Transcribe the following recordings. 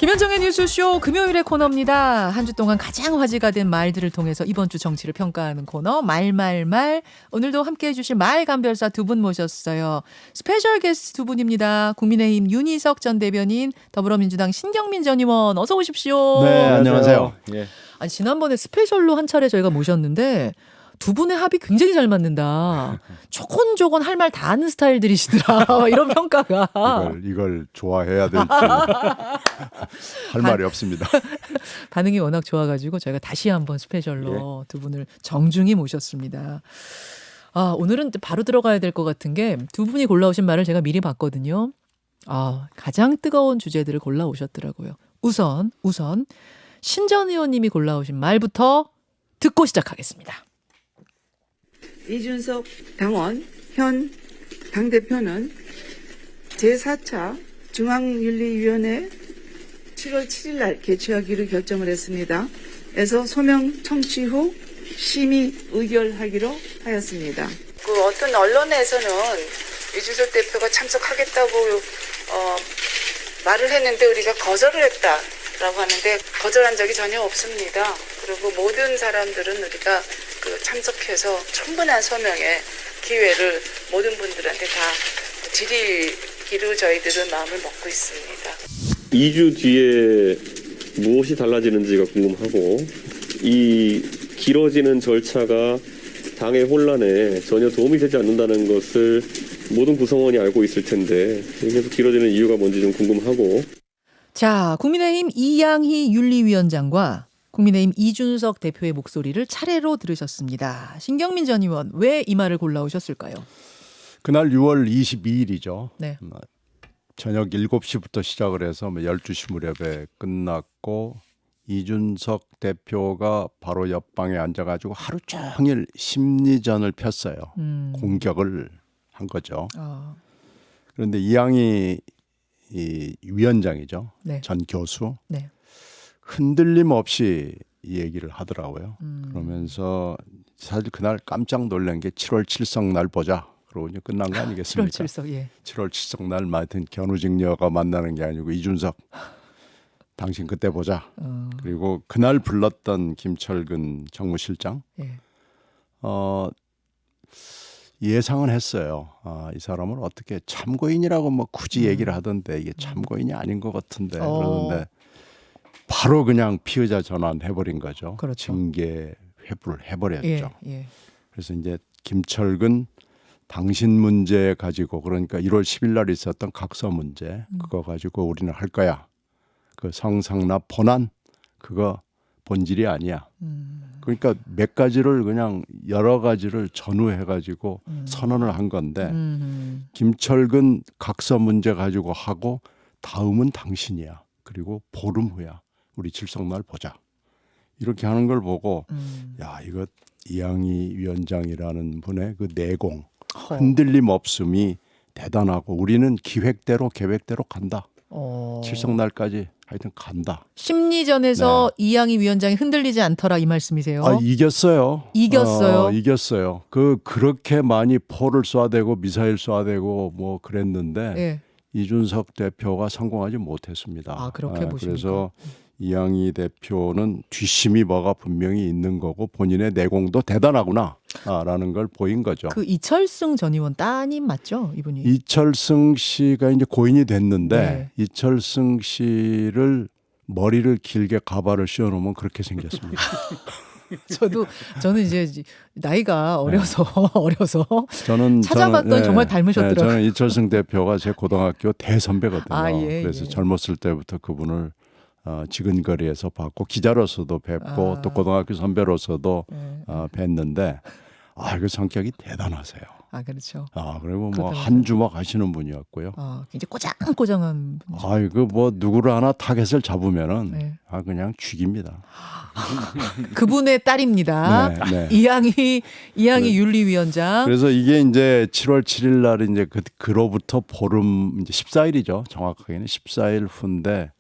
김현정의 뉴스쇼 금요일의 코너입니다. 한 주 동안 가장 화제가 된 말들을 통해서 이번 주 정치를 평가하는 코너 말말말. 오늘도 함께해 주실 말감별사 두 분 모셨어요. 스페셜 게스트 두 분입니다. 국민의힘 윤희석 전 대변인, 더불어민주당 신경민 전 의원 어서 오십시오. 네, 안녕하세요. 예. 아니, 지난번에 스페셜로 한 차례 저희가 모셨는데 두 분의 합이 굉장히 잘 맞는다. 조곤조곤 할 말 다 하는 스타일들이시더라. 이런 평가가. 이걸 좋아해야 될지 할 말이 없습니다. 반응이 워낙 좋아가지고 저희가 다시 한번 스페셜로 두 분을 정중히 모셨습니다. 아, 오늘은 바로 들어가야 될 것 같은 게 두 분이 골라오신 말을 제가 미리 봤거든요. 아, 가장 뜨거운 주제들을 골라오셨더라고요. 우선 신 전 의원님이 골라오신 말부터 듣고 시작하겠습니다. 이준석 당원 현 당대표는 제4차 중앙윤리위원회 7월 7일 날 개최하기로 결정을 했습니다. 그래서 소명 청취 후 심의 의결하기로 하였습니다. 그 어떤 언론에서는 이준석 대표가 참석하겠다고 말을 했는데 우리가 거절을 했다라고 하는데 거절한 적이 전혀 없습니다. 그리고 모든 사람들은 우리가 참석해서 충분한 소명의 기회를 모든 분들한테 다 드리기로 저희들은 마음을 먹고 있습니다. 2주 뒤에 무엇이 달라지는지가 궁금하고 이 길어지는 절차가 당의 혼란에 전혀 도움이 되지 않는다는 것을 모든 구성원이 알고 있을 텐데 계속 길어지는 이유가 뭔지 좀 궁금하고. 자, 국민의힘 이양희 윤리위원장과 국민의힘 이준석 대표의 목소리를 차례로 들으셨습니다. 신경민 전 의원, 왜 이 말을 골라오셨을까요? 그날 6월 22일이죠. 네. 저녁 7시부터 시작을 해서 12시 무렵에 끝났고 이준석 대표가 바로 옆방에 앉아가지고 하루 종일 심리전을 폈어요. 공격을 한 거죠. 그런데 이양희 이 위원장이죠. 네. 전 교수. 네. 흔들림 없이 이 얘기를 하더라고요. 그러면서 사실 그날 깜짝 놀란 게 7월 7석 날 보자. 그러고 이제 끝난 거 아니겠습니까? 7월 7석, 예. 7월 7석 날 맡은 견우직녀가 만나는 게 아니고 이준석 당신 그때 보자. 그리고 그날 불렀던 김철근 정무실장 예. 예상은 했어요. 이 사람을 어떻게 참고인이라고 뭐 굳이 얘기를 하던데 이게 참고인이 아닌 것 같은데 그러는데 바로 그냥 피의자 전환해버린 거죠. 그렇죠. 징계 회부를 해버렸죠. 예. 그래서 이제 김철근 당신 문제 가지고 그러니까 1월 10일 날 있었던 각서 문제 그거 가지고 우리는 할 거야. 그 성상납 본안 그거 본질이 아니야. 그러니까 몇 가지를 그냥 여러 가지를 전후해가지고 선언을 한 건데 김철근 각서 문제 가지고 하고 다음은 당신이야. 그리고 보름 후야. 우리 칠성날 보자. 이렇게 하는 걸 보고 야 이거 이양희 위원장이라는 분의 그 내공 흔들림 없음이 대단하고 우리는 기획대로 계획대로 간다. 칠성날까지 하여튼 간다. 심리전에서 이양희 위원장이 흔들리지 않더라 이 말씀이세요? 이겼어요. 이겼어요? 이겼어요. 그렇게 많이 포를 쏴대고 미사일 쏴대고 뭐 그랬는데 예. 이준석 대표가 성공하지 못했습니다. 아, 그렇게 보십니까? 그래서 이양희 대표는 뒷심이 뭐가 분명히 있는 거고 본인의 내공도 대단하구나라는 걸 보인 거죠. 그 이철승 전 의원 따님 맞죠? 이분이. 이철승 씨가 이제 고인이 됐는데 네. 이철승 씨를 머리를 길게 가발을 씌워놓으면 그렇게 생겼습니다. 저는 이제 나이가 어려서 저는 찾아봤더니 정말 닮으셨더라고요. 저는 이철승 대표가 제 고등학교 대선배거든요. 아, 예, 그래서 예. 젊었을 때부터 그분을 지근거리에서 봤고 기자로서도 뵙고 또 고등학교 선배로서도 뵀는데 그 성격이 대단하세요. 아, 그렇죠. 그리고 뭐 그렇다면서요. 한 주먹 하시는 분이었고요. 굉장히 꼬장꼬장한 분이죠. 이거 뭐 누구를 하나 타겟을 잡으면은 네. 그냥 죽입니다. 그분의 딸입니다. 네. 이양희 윤리위원장. 그래서 이게 이제 7월 7일 날 이제 그로부터 보름 이제 14일이죠. 정확하게는 14일 후인데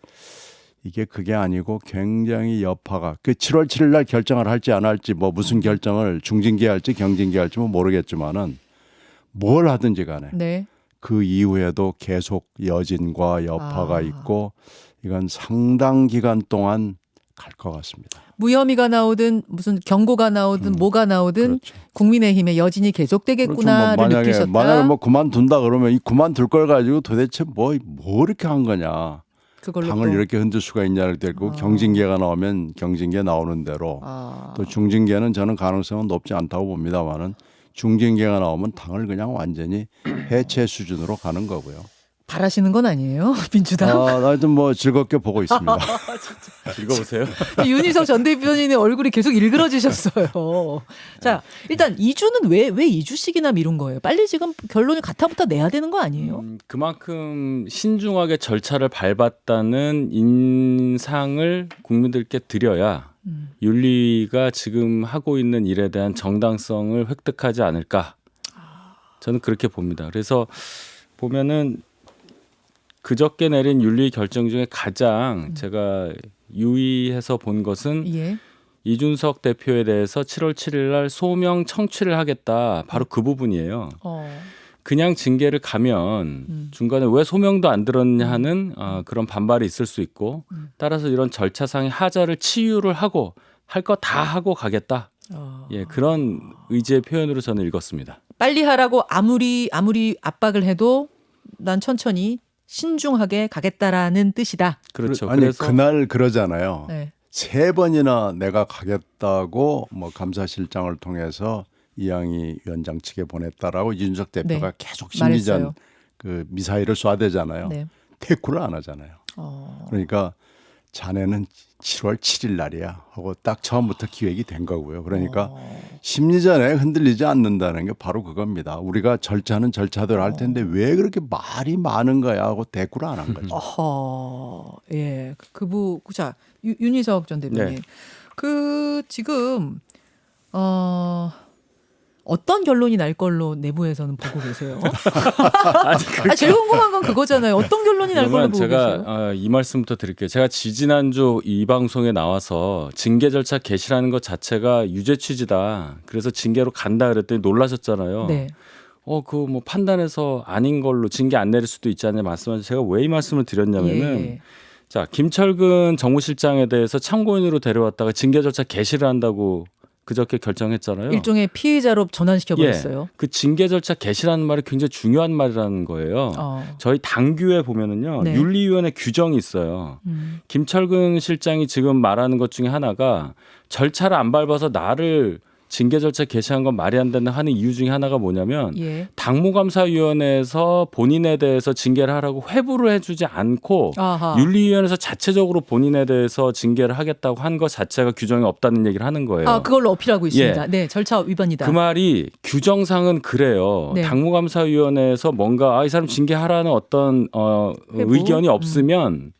이게 그게 아니고 굉장히 여파가 7월 7일 날 결정을 할지 안 할지 뭐 무슨 결정을 중징계할지 경징계할지 뭐 모르겠지만은 뭘 하든지 간에 네. 그 이후에도 계속 여진과 여파가 있고 이건 상당 기간 동안 갈 것 같습니다. 무혐의가 나오든 무슨 경고가 나오든 뭐가 나오든 그렇죠. 국민의힘의 여진이 계속되겠구나를 그렇죠. 느끼셨다. 만약에 뭐 그만둔다 그러면 이 그만둘 걸 가지고 도대체 뭐 이렇게 한 거냐. 그걸로 당을 또. 이렇게 흔들 수가 있냐를 때고 경징계가 나오면 경징계 나오는 대로 아. 또 중징계는 저는 가능성은 높지 않다고 봅니다만은 중징계가 나오면 당을 그냥 완전히 해체 수준으로 가는 거고요. 바라시는 건 아니에요, 민주당? 하여튼 뭐 즐겁게 보고 있습니다. 읽어보세요. 윤희석 전 대변인의 얼굴이 계속 일그러지셨어요. 자, 일단 2주는 왜 2주씩이나 미룬 거예요? 빨리 지금 결론이 가타부터 내야 되는 거 아니에요? 그만큼 신중하게 절차를 밟았다는 인상을 국민들께 드려야 윤리가 지금 하고 있는 일에 대한 정당성을 획득하지 않을까. 저는 그렇게 봅니다. 그래서 보면은 그저께 내린 윤리 결정 중에 가장 제가 유의해서 본 것은 예. 이준석 대표에 대해서 7월 7일 날 소명 청취를 하겠다. 바로 그 부분이에요. 그냥 징계를 가면 중간에 왜 소명도 안 들었냐 하는 그런 반발이 있을 수 있고 따라서 이런 절차상의 하자를 치유를 하고 할 거 다 하고 가겠다. 예, 그런 의지의 표현으로 저는 읽었습니다. 빨리 하라고 아무리 압박을 해도 난 천천히 신중하게 가겠다라는 뜻이다. 그렇죠. 아니 그래서 그날 그러잖아요. 네. 3번이나 내가 가겠다고 뭐 감사실장을 통해서 이양희 위원장 측에 보냈다라고 이준석 대표가 네. 계속 심리전 말했어요. 그 미사일을 쏴대잖아요. 네. 대꾸를 안 하잖아요. 그러니까 자네는 7월 7일 날이야 하고 딱 처음부터 기획이 된 거고요. 그러니까 심리전에 흔들리지 않는다는 게 바로 그겁니다. 우리가 절차는 절차대로 할 텐데 왜 그렇게 말이 많은 거야 하고 대꾸를 안 한 거죠. 예. 자, 윤희석 전 대변인. 네. 그 지금 어떤 결론이 날 걸로 내부에서는 보고 계세요? 제일 궁금한 건 그거잖아요. 어떤 결론이 날 걸로 그러면 보고 계세요? 제가 이 말씀부터 드릴게요. 제가 지지난주 이 방송에 나와서 징계 절차 개시라는 것 자체가 유죄 취지다. 그래서 징계로 간다 그랬더니 놀라셨잖아요. 네. 그 뭐 판단해서 아닌 걸로 징계 안 내릴 수도 있지 않냐 말씀하셔서 제가 왜 이 말씀을 드렸냐면은 예. 자, 김철근 정무실장에 대해서 참고인으로 데려왔다가 징계 절차 개시를 한다고 그저께 결정했잖아요. 일종의 피해자로 전환시켜 버렸어요. 그 징계 절차 개시라는 말이 굉장히 중요한 말이라는 거예요. 저희 당규에 보면은요. 네. 윤리위원회 규정이 있어요. 김철근 실장이 지금 말하는 것 중에 하나가 절차를 안 밟아서 나를 징계 절차 개시한 건 말이 안 된다 하는 이유 중에 하나가 뭐냐면 예. 당무감사위원회에서 본인에 대해서 징계를 하라고 회부를 해주지 않고 아하. 윤리위원회에서 자체적으로 본인에 대해서 징계를 하겠다고 한 것 자체가 규정이 없다는 얘기를 하는 거예요. 그걸로 어필하고 있습니다. 네, 절차 위반이다. 그 말이 규정상은 그래요. 네. 당무감사위원회에서 뭔가 이 사람 징계하라는 어떤 회부? 의견이 없으면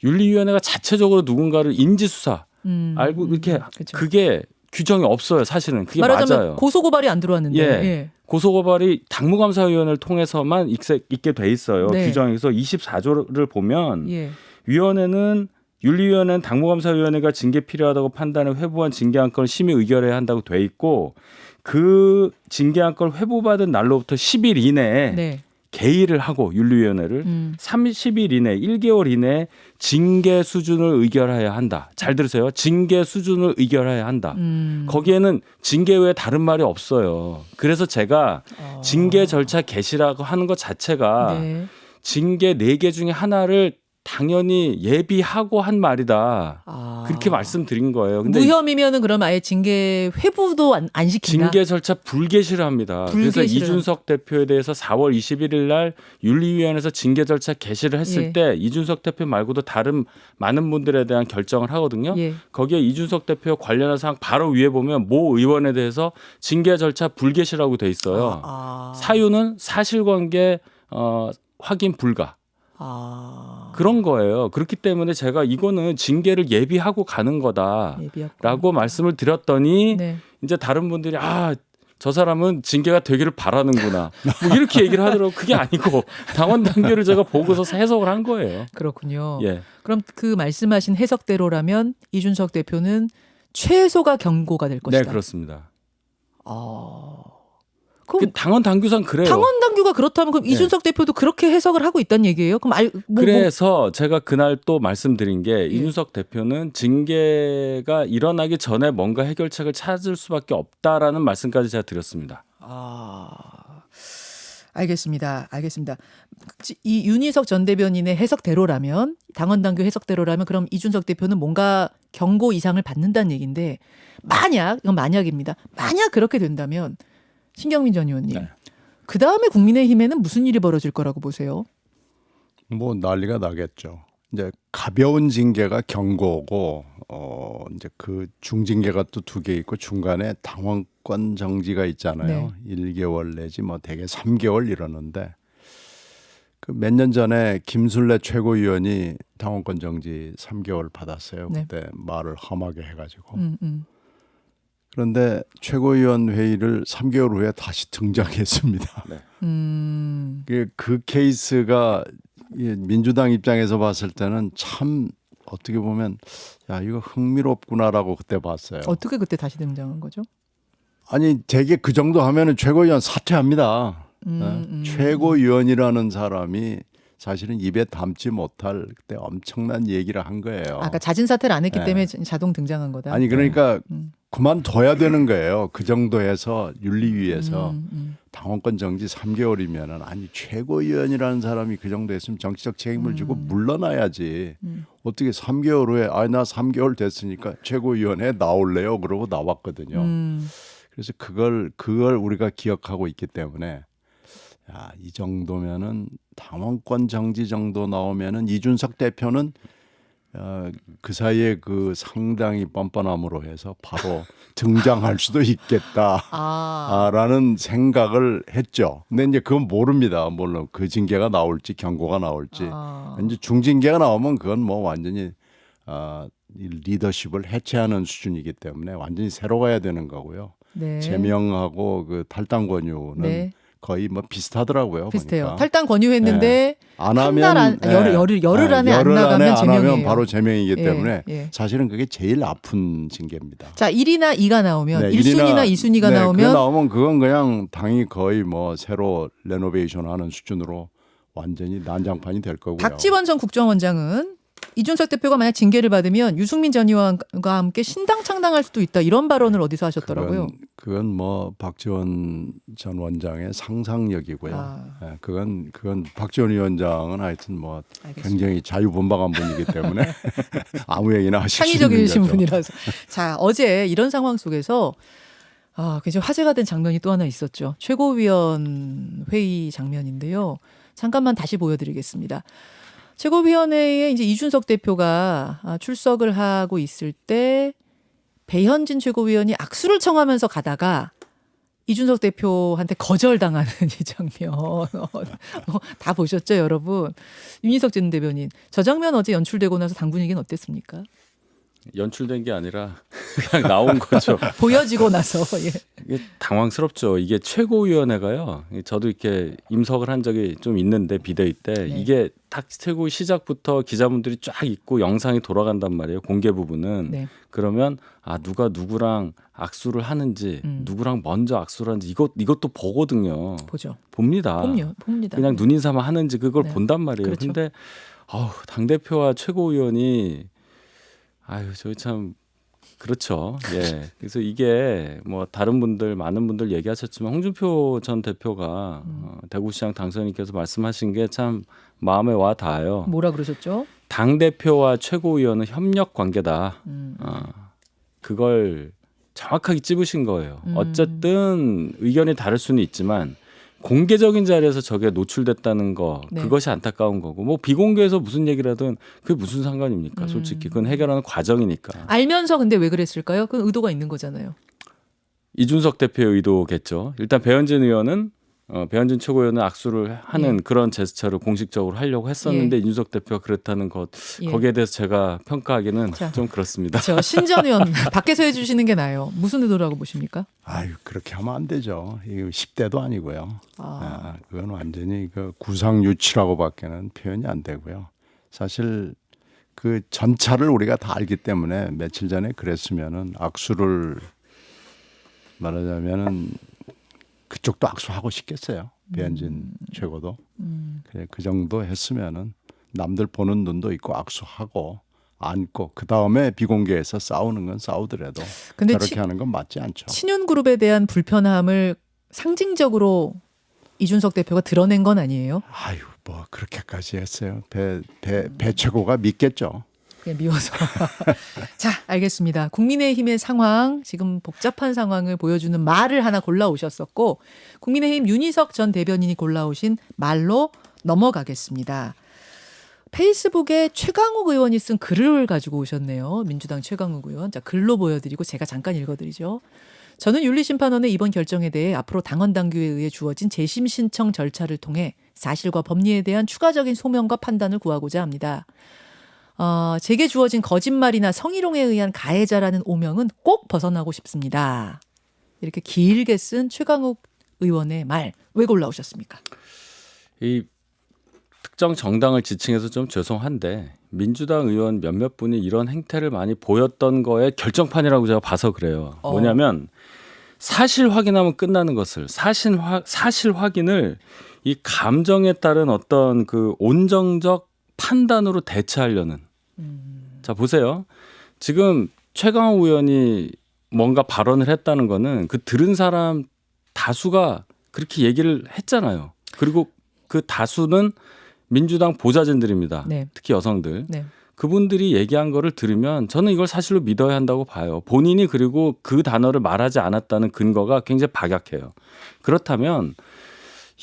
윤리위원회가 자체적으로 누군가를 인지수사 알고 이렇게 그쵸. 그게 규정이 없어요. 사실은 그게 말하자면 맞아요. 고소고발이 안 들어왔는데. 예. 고소고발이 당무감사위원회를 통해서만 있게 돼 있어요. 네. 규정에서 24조를 보면 예. 위원회는 윤리위원회는 당무감사위원회가 징계 필요하다고 판단해 회부한 징계 안건을 심의 의결해야 한다고 돼 있고 그 징계 안건을 회부받은 날로부터 10일 이내에 네. 개의를 하고 윤리위원회를 30일 이내 1개월 이내에 징계 수준을 의결해야 한다. 잘 들으세요. 징계 수준을 의결해야 한다. 거기에는 징계 외에 다른 말이 없어요. 그래서 제가 징계 절차 개시라고 하는 것 자체가 네. 징계 4개 중에 하나를 당연히 예비하고 한 말이다. 그렇게 말씀드린 거예요. 근데 무혐의면은 그럼 아예 징계 회부도 안 시킨다. 징계 절차 불개시를 합니다. 그래서 불개시를 이준석 대표에 대해서 4월 21일 날 윤리위원회에서 징계 절차 개시를 했을 예. 때 이준석 대표 말고도 다른 많은 분들에 대한 결정을 하거든요. 예. 거기에 이준석 대표 관련한 사항 바로 위에 보면 모 의원에 대해서 징계 절차 불개시라고 돼 있어요. 사유는 사실관계 확인 불가. 그런 거예요. 그렇기 때문에 제가 이거는 징계를 예비하고 가는 거다라고 말씀을 드렸더니 네. 이제 다른 분들이 저 사람은 징계가 되기를 바라는구나. 뭐 이렇게 얘기를 하더라고요. 그게 아니고 당원 단계를 제가 보고서 해석을 한 거예요. 그렇군요. 예. 그럼 그 말씀하신 해석대로라면 이준석 대표는 최소가 경고가 될 것이다. 네, 그렇습니다. 그럼 당원 당규상 그래요. 당원 당규가 그렇다면 그럼 이준석 대표도 그렇게 해석을 하고 있다는 얘기예요? 그럼 그래서 제가 그날 또 말씀드린 게 예. 이준석 대표는 징계가 일어나기 전에 뭔가 해결책을 찾을 수밖에 없다라는 말씀까지 제가 드렸습니다. 알겠습니다. 이 윤희석 전 대변인의 해석대로라면 당원 당규 해석대로라면 그럼 이준석 대표는 뭔가 경고 이상을 받는다는 얘기인데 이건 만약입니다. 만약 그렇게 된다면 신경민 전 의원님 네. 그 다음에 국민의힘에는 무슨 일이 벌어질 거라고 보세요? 뭐 난리가 나겠죠. 이제 가벼운 징계가 경고고 이제 그 중징계가 또 2개 있고 중간에 당원권 정지가 있잖아요. 1개월 내지 뭐 대개 3개월 이러는데 그 몇 년 전에 김술래 최고위원이 당원권 정지 3개월 받았어요. 네. 그때 말을 험하게 해가지고. 그런데 그런데 최고위원 회의를 3개월 후에 다시 등장했습니다. 그 케이스가 민주당 입장에서 봤을 때는 참 어떻게 보면 야 이거 흥미롭구나라고 그때 봤어요. 어떻게 그때 다시 등장한 거죠? 아니 되게 그 정도 하면은 최고위원 사퇴합니다. 최고위원이라는 사람이 사실은 입에 담지 못할 그때 엄청난 얘기를 한 거예요. 아까 잦은 사퇴를 안 했기 네. 때문에 자동 등장한 거다. 아니 그러니까 그만둬야 되는 거예요. 그 정도에서 윤리위에서 당원권 정지 3개월이면은 아니 최고위원이라는 사람이 그 정도 했으면 정치적 책임을 지고 물러나야지. 어떻게 3개월 후에 나 3개월 됐으니까 최고위원회 나올래요? 그러고 나왔거든요. 그래서 그걸 우리가 기억하고 있기 때문에 야, 이 정도면은 당원권 정지 정도 나오면은 이준석 대표는 그 사이에 그 상당히 뻔뻔함으로 해서 바로 등장할 수도 있겠다라는 생각을 했죠. 근데 이제 그건 모릅니다. 물론 그 징계가 나올지 경고가 나올지 이제 중징계가 나오면 그건 뭐 완전히 이 리더십을 해체하는 수준이기 때문에 완전히 새로 가야 되는 거고요. 네. 제명하고 그 탈당 권유는 네. 거의 뭐 비슷하더라고요. 비슷해요. 보니까. 탈당 권유했는데 안 한 하면 달 안, 열흘 안에 안 나가면 제명이에요. 바로 제명이기 예, 때문에 예. 사실은 그게 제일 아픈 징계입니다. 자 1이나 2가 나오면 네, 1순위나 2순위가 네, 나오면 그게 나오면 그건 그냥 당이 거의 뭐 새로 레노베이션하는 수준으로 완전히 난장판이 될 거고요. 박지원 전 국정원장은 이준석 대표가 만약 징계를 받으면 유승민 전 의원과 함께 신당 창당할 수도 있다 이런 발언을 어디서 하셨더라고요. 그건 뭐 박지원 전 원장의 상상력이고요. 네, 그건 박지원 위원장은 하여튼 뭐 알겠습니다. 굉장히 자유분방한 분이기 때문에 아무 얘기나 하실 수 있는 창의적이신 거죠. 분이라서. 자 어제 이런 상황 속에서 굉장히 화제가 된 장면이 또 하나 있었죠. 최고위원 회의 장면인데요. 잠깐만 다시 보여드리겠습니다. 최고위원회에 이제 이준석 대표가 출석을 하고 있을 때 배현진 최고위원이 악수를 청하면서 가다가 이준석 대표한테 거절당하는 이 장면 다 보셨죠, 여러분? 윤희석 전 대변인 저 장면 어제 연출되고 나서 당 분위기는 어땠습니까? 연출된 게 아니라 그냥 나온 거죠. 보여지고 나서 예. 이게 당황스럽죠. 이게 최고위원회가요. 저도 이렇게 임석을 한 적이 좀 있는데 비대위 때 네. 이게 딱 최고 시작부터 기자분들이 쫙 있고 영상이 돌아간단 말이에요. 공개 부분은. 네. 그러면 누가 누구랑 악수를 하는지 누구랑 먼저 악수를 하는지 이것도 보거든요. 보죠. 봅니다. 봅니다. 그냥 눈인사만 하는지 그걸 네. 본단 말이에요. 그렇죠. 근데 당대표와 최고위원이 저희 참 그렇죠. 예. 그래서 이게 뭐 다른 분들 많은 분들 얘기하셨지만 홍준표 전 대표가 대구시장 당선인께서 말씀하신 게 참 마음에 와 닿아요. 뭐라 그러셨죠? 당 대표와 최고위원은 협력 관계다. 그걸 정확하게 찝으신 거예요. 어쨌든 의견이 다를 수는 있지만 공개적인 자리에서 저게 노출됐다는 거 네. 그것이 안타까운 거고 뭐 비공개에서 무슨 얘기를 하든 그게 무슨 상관입니까? 솔직히 그건 해결하는 과정이니까. 알면서 근데 왜 그랬을까요? 그 의도가 있는 거잖아요. 이준석 대표의 의도겠죠. 일단 배현진 의원은 배현진 최고위원은 악수를 하는 그런 제스처를 공식적으로 하려고 했었는데 이준석 대표가 그렇다는 것 거기에 대해서 제가 평가하기는 좀 그렇습니다. 저 신전 의원 밖에서 해주시는 게 나아요. 무슨 의도라고 보십니까? 그렇게 하면 안 되죠. 이거 10대도 아니고요. 그건 완전히 그 구상유치라고밖에는 표현이 안 되고요. 사실 그 전차를 우리가 다 알기 때문에 며칠 전에 그랬으면은 악수를 말하자면은 그쪽도 악수하고 싶겠어요. 배현진 최고도. 그래, 그 정도 했으면은 남들 보는 눈도 있고 악수하고 안고 그 다음에 비공개에서 싸우는 건 싸우더라도 근데 저렇게 하는 건 맞지 않죠. 친윤그룹에 대한 불편함을 상징적으로 이준석 대표가 드러낸 건 아니에요? 아유, 뭐 그렇게까지 했어요. 배 최고가 믿겠죠. 그냥 미워서. 자, 알겠습니다. 국민의힘의 상황, 지금 복잡한 상황을 보여주는 말을 하나 골라오셨었고, 국민의힘 윤희석 전 대변인이 골라오신 말로 넘어가겠습니다. 페이스북에 최강욱 의원이 쓴 글을 가지고 오셨네요. 민주당 최강욱 의원. 자, 글로 보여드리고 제가 잠깐 읽어드리죠. 저는 윤리심판원의 이번 결정에 대해 앞으로 당원 당규에 의해 주어진 재심 신청 절차를 통해 사실과 법리에 대한 추가적인 소명과 판단을 구하고자 합니다. 제게 주어진 거짓말이나 성희롱에 의한 가해자라는 오명은 꼭 벗어나고 싶습니다. 이렇게 길게 쓴 최강욱 의원의 말, 왜 골라오셨습니까? 이 특정 정당을 지칭해서 좀 죄송한데 민주당 의원 몇몇 분이 이런 행태를 많이 보였던 거의 결정판이라고 제가 봐서 그래요. 뭐냐면 사실 확인하면 끝나는 것을 사실 확인을 이 감정에 따른 어떤 그 온정적 판단으로 대체하려는. 자, 보세요. 지금 최강욱 의원이 뭔가 발언을 했다는 거는 그 들은 사람 다수가 그렇게 얘기를 했잖아요. 그리고 그 다수는 민주당 보좌진들입니다. 네. 특히 여성들. 네. 그분들이 얘기한 거를 들으면 저는 이걸 사실로 믿어야 한다고 봐요. 본인이 그리고 그 단어를 말하지 않았다는 근거가 굉장히 박약해요. 그렇다면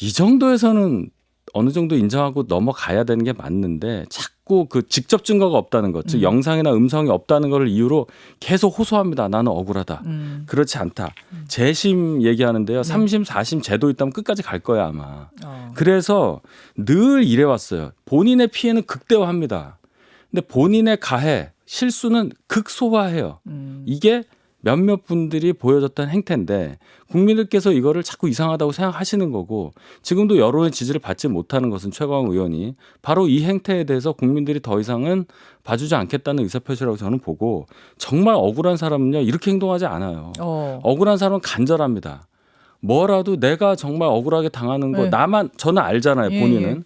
이 정도에서는 어느 정도 인정하고 넘어가야 되는 게 맞는데 자꾸 그 직접 증거가 없다는 것, 즉 영상이나 음성이 없다는 걸 이유로 계속 호소합니다. 나는 억울하다. 그렇지 않다. 재심 얘기하는데요. 3심, 4심 제도 있다면 끝까지 갈 거야 아마. 그래서 늘 이래왔어요. 본인의 피해는 극대화합니다. 근데 본인의 가해, 실수는 극소화해요. 이게 몇몇 분들이 보여줬던 행태인데 국민들께서 이거를 자꾸 이상하다고 생각하시는 거고 지금도 여론의 지지를 받지 못하는 것은 최강욱 의원이 바로 이 행태에 대해서 국민들이 더 이상은 봐주지 않겠다는 의사표시라고 저는 보고 정말 억울한 사람은요 이렇게 행동하지 않아요. 억울한 사람은 간절합니다. 뭐라도 내가 정말 억울하게 당하는 거 네. 저는 알잖아요. 본인은. 예.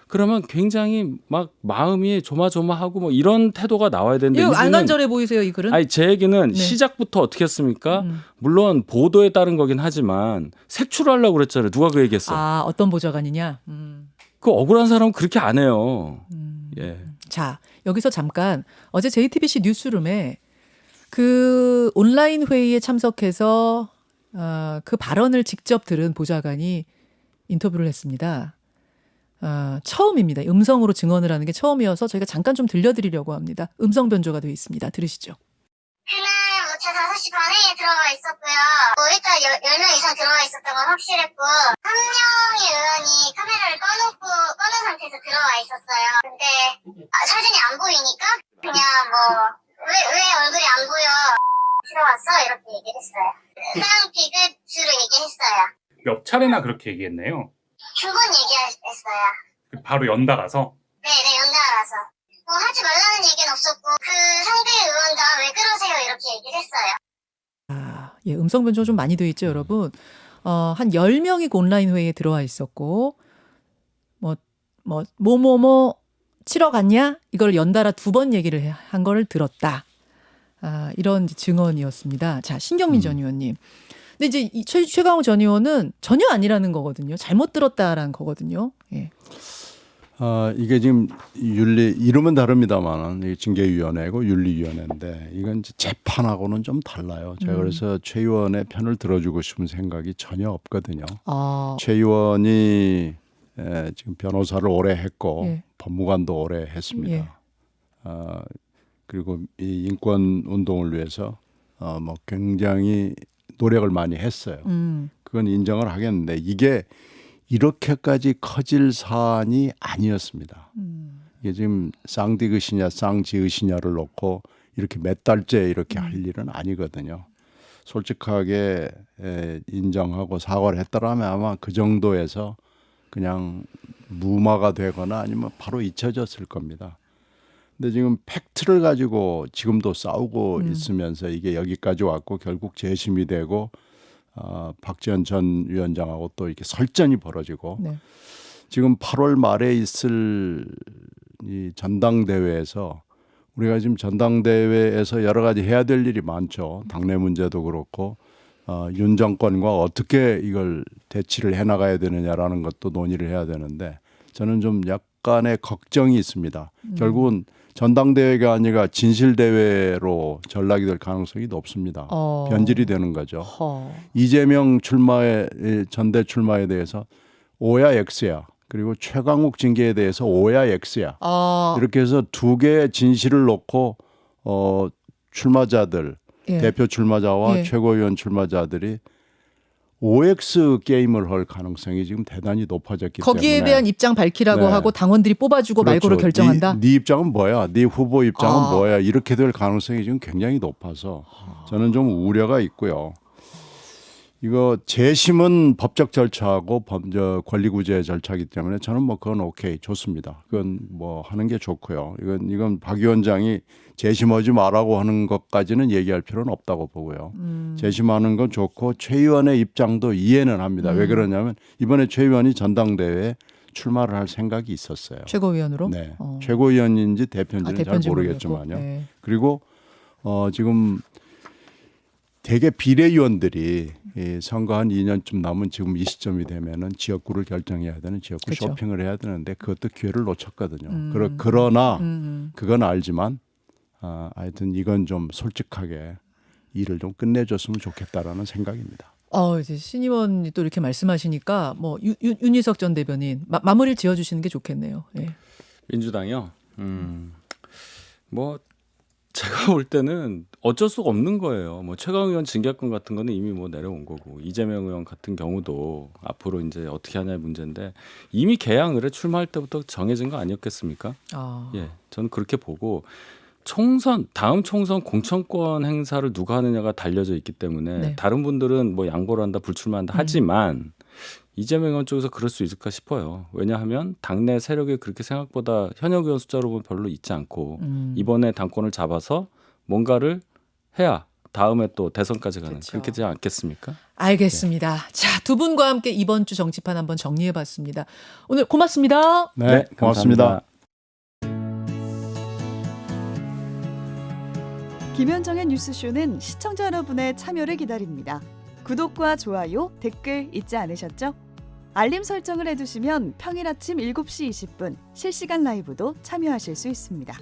그러면 굉장히 막 마음이 조마조마하고 뭐 이런 태도가 나와야 되는데 이거 안 이분은 간절해 보이세요, 이 글은? 아니 제 얘기는 네. 시작부터 어떻게 했습니까? 물론 보도에 따른 거긴 하지만 색출하려고 그랬잖아요. 누가 그 얘기했어? 아, 어떤 보좌관이냐? 그 억울한 사람은 그렇게 안 해요. 예. 자, 여기서 잠깐 어제 JTBC 뉴스룸에 그 온라인 회의에 참석해서 그 발언을 직접 들은 보좌관이 인터뷰를 했습니다. 처음입니다. 음성으로 증언을 하는 게 처음이어서 저희가 잠깐 좀 들려드리려고 합니다. 음성 변조가 되어 있습니다. 들으시죠. 그날 저 5시 반에 들어가 있었고요. 일단 10명 이상 들어가 있었던 건 확실했고 한 명의 의원이 카메라를 꺼놓은 상태에서 들어와 있었어요. 근데 사진이 안 보이니까 그냥 왜 얼굴이 안 보여 들어왔어 이렇게 얘기를 했어요. 사용 비급수로 얘기했어요. 몇 차례나 그렇게 얘기했네요. 두 번 얘기했어요. 바로 연달아서. 네네 연달아서. 하지 말라는 얘기는 없었고 그 상대 의원과 왜 그러세요 이렇게 얘기를 했어요. 예, 음성 변조 좀 많이 되어 있죠, 여러분. 한 10명이 온라인 회의에 들어와 있었고 뭐뭐뭐 치러 갔냐? 이걸 연달아 2번 얘기를 한 걸 들었다. 이런 증언이었습니다. 자, 신경민 전 의원님. 근데 이제 이 최강욱 전 의원은 전혀 아니라는 거거든요. 잘못 들었다라는 거거든요. 예. 이게 지금 이름은 다릅니다만은 이게 징계위원회고 윤리위원회인데 이건 이제 재판하고는 좀 달라요. 제가 그래서 최 의원의 편을 들어주고 싶은 생각이 전혀 없거든요. 최 의원이 지금 변호사를 오래 했고 예. 법무관도 오래 했습니다. 예. 그리고 이 인권 운동을 위해서 뭐 굉장히 노력을 많이 했어요. 그건 인정을 하겠는데 이게 이렇게까지 커질 사안이 아니었습니다. 이게 지금 쌍디귿이냐 쌍지읒이냐를 놓고 이렇게 몇 달째 이렇게 할 일은 아니거든요. 솔직하게 인정하고 사과를 했더라면 아마 그 정도에서 그냥 무마가 되거나 아니면 바로 잊혀졌을 겁니다. 근데 지금 팩트를 가지고 지금도 싸우고 있으면서 이게 여기까지 왔고 결국 재심이 되고 박지원 전 위원장하고 또 이렇게 설전이 벌어지고 네. 지금 8월 말에 있을 이 전당대회에서 우리가 지금 전당대회에서 여러 가지 해야 될 일이 많죠. 당내 문제도 그렇고 윤 정권과 어떻게 이걸 대치를 해나가야 되느냐라는 것도 논의를 해야 되는데 저는 좀 약간의 걱정이 있습니다. 결국은 전당대회가 아니라 진실대회로 전락이 될 가능성이 높습니다. 변질이 되는 거죠. 이재명 전대 출마에 대해서 O야 X야. 그리고 최강욱 징계에 대해서 O야 X야. 이렇게 해서 두 개의 진실을 놓고 출마자들, 예. 대표 출마자와 예. 최고위원 출마자들이 OX 게임을 할 가능성이 지금 대단히 높아졌기 거기에 때문에 대한 입장 밝히라고 네. 하고 당원들이 뽑아주고 그렇죠. 말고를 결정한다. 네 입장은 뭐야? 네 후보 입장은 뭐야? 이렇게 될 가능성이 지금 굉장히 높아서 저는 좀 우려가 있고요. 이거 재심은 법적 절차하고 권리구제 절차이기 때문에 저는 뭐 그건 오케이 좋습니다. 그건 뭐 하는 게 좋고요. 이건 박 위원장이 재심하지 말라고 하는 것까지는 얘기할 필요는 없다고 보고요. 재심하는 건 좋고 최 의원의 입장도 이해는 합니다. 왜 그러냐면 이번에 최 의원이 전당대회에 출마를 할 생각이 있었어요. 최고위원으로. 네, 최고위원인지 대표인지는 잘 모르겠지만요. 네. 그리고 지금 대개 비례위원들이 선거 한 2년쯤 남은 지금 이 시점이 되면은 지역구를 결정해야 되는 지역구 그렇죠. 쇼핑을 해야 되는데 그것도 기회를 놓쳤거든요. 그러나 그건 알지만 하여튼 이건 좀 솔직하게 일을 좀 끝내줬으면 좋겠다라는 생각입니다. 이제 신 의원이 또 이렇게 말씀하시니까 뭐 윤희석 전 대변인 마무리를 지어주시는 게 좋겠네요. 예. 민주당이요. 뭐 제가 볼 때는 어쩔 수가 없는 거예요. 뭐 최강 의원 징계권 같은 거는 이미 뭐 내려온 거고 이재명 의원 같은 경우도 앞으로 이제 어떻게 하냐의 문제인데 이미 개항 의뢰 출마할 때부터 정해진 거 아니었겠습니까? 예, 저는 그렇게 보고 다음 총선 공천권 행사를 누가 하느냐가 달려져 있기 때문에 네. 다른 분들은 뭐 양보를 한다, 불출마한다 하지만 이재명 의원 쪽에서 그럴 수 있을까 싶어요. 왜냐하면 당내 세력이 그렇게 생각보다 현역 의원 숫자로 보면 별로 있지 않고 이번에 당권을 잡아서 뭔가를 해야 다음에 또 대선까지 가는 그렇죠. 그렇게 되지 않겠습니까? 알겠습니다. 자, 두 분과 함께 이번 주 정치판 한번 정리해봤습니다. 오늘 고맙습니다. 네, 고맙습니다. 김현정의 뉴스쇼는 시청자 여러분의 참여를 기다립니다. 구독과 좋아요, 댓글 잊지 않으셨죠? 알림 설정을 해두시면 평일 아침 7시 20분 실시간 라이브도 참여하실 수 있습니다.